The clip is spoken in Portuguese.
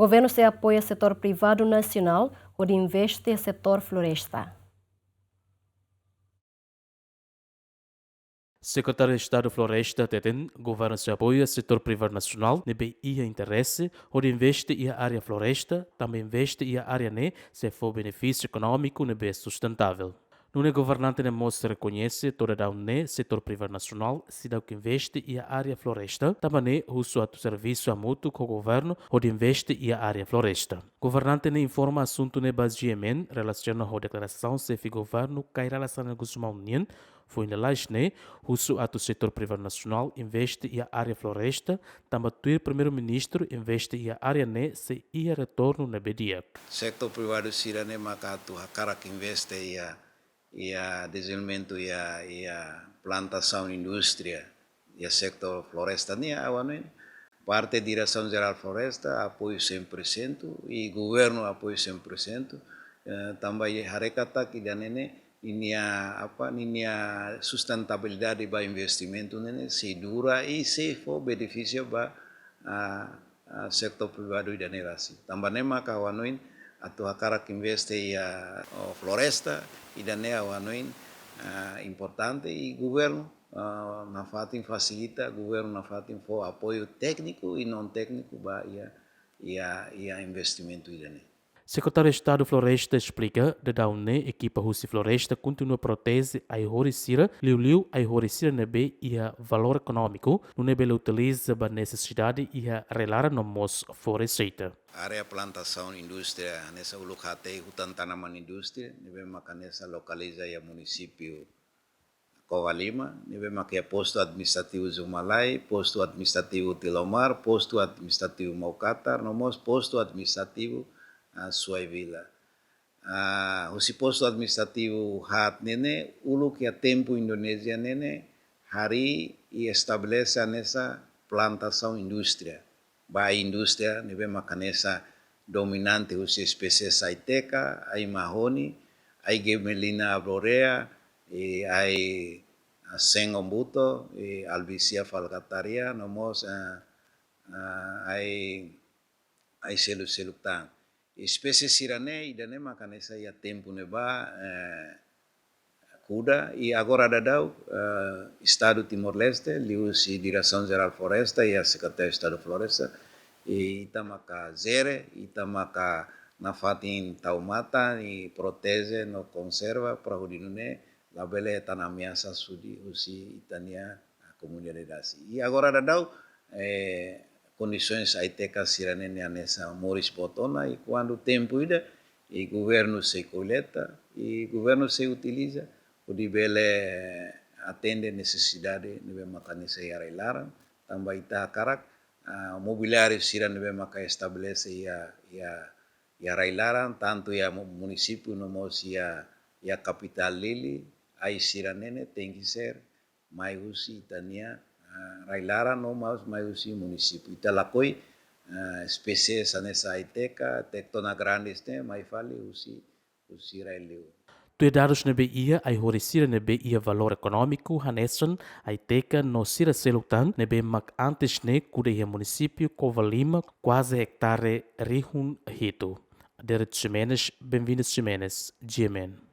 Governo se apoia setor privado nacional, hodi investe setor Floresta. Secretário de Estado Floresta Teten, governo se apoia setor privado nacional, nebe ia interesse, onde investe ia área floresta, também investe ia área ne, se for benefício econômico nebe sustentável. No governante ne mostra reconhece toda da ne setor privado nacional, se dá que investe ia área floresta, também ne uso a serviço a mútuo com o governo, onde investe ia área floresta. Governante ne informa assunto ne baseamen, relaciona a declaração se fi governo cai relação com a União, foi na Lajne, o setor privado nacional investe em área floresta, também o primeiro-ministro investe em área ne se ia retorno na bedia. Setor privado sirane maka tu hakarak investe ia desenvolvimento ia plantação indústria ia sector floresta ni awanen parte direção geral floresta apoio 100% e governo apoio 100%, também harekata que danene ninia sustentabilidade ba investimento nene se dura e se for benefício ba sektor privado da nerasi. Também maka wanoin atau hakarak investe ia floresta e da nea wanoin importante e governo na fatin facilita governo na fatin for apoio técnico e não técnico ba ia investimento ida ne. Secretário de Estado Floresta explica que da UNE, equipa Russi Floresta continua a proteger a horicira, liu a horicira nebe e a valor econômico, no nebe utiliza a necessidade e a relar no mos floresceita. Área plantação indústria, nessa ulukate hutan tanaman indústria, nebe makanesa localiza ya município Covalima, nebe makia posto administrativo Zumalai, posto administrativo Tilomar, posto administrativo Maucatar, nomos posto administrativo Suai Vila. O posto administrativo hat nene ulu que a tempo Indonésia nene hari e estabelece nessa plantação indústria. Ba indústria nebe makanesa dominante usi espécies aiteca, ai mahoni, ai gemelina abrorea, e ai sengombuto, e albizia falcataria, nomos ai selu-selutang. Espécies sirane idane makanesa ia tempo neba kuda e agora dadau Estado Timor-Leste liusi Direção Geral Floresta e a Secretaria de Estado Floresta e itamaka zere itamaka na fatin taumata e protege no conserva para o dinune la bele tanamiasa sudi usi itania a comunidade e agora dadau condições aitecas siranene nessa Moris Botona e quando o tempo ida e governo se coleta e governo se utiliza o de bele atende necessidade nebe makanese yarailaran também ita karak mobiliário siran nebe maka estabelece ia railaran tanto ia município nomos ia capital lili ai siranene tem que ser mais usi itania railara no mais usi município italakoi espécies nessa aiteca tectona grandes tem mais fale usi raileu. Tu dados nebe ia ai horisira nebe ia valor econômico hanesan aiteca no sira selutan nebe mak antes ne kude ia município Covalima quase hectare rihun hito. Derek Jimenez, bem-vindos Jimenez, Jemen.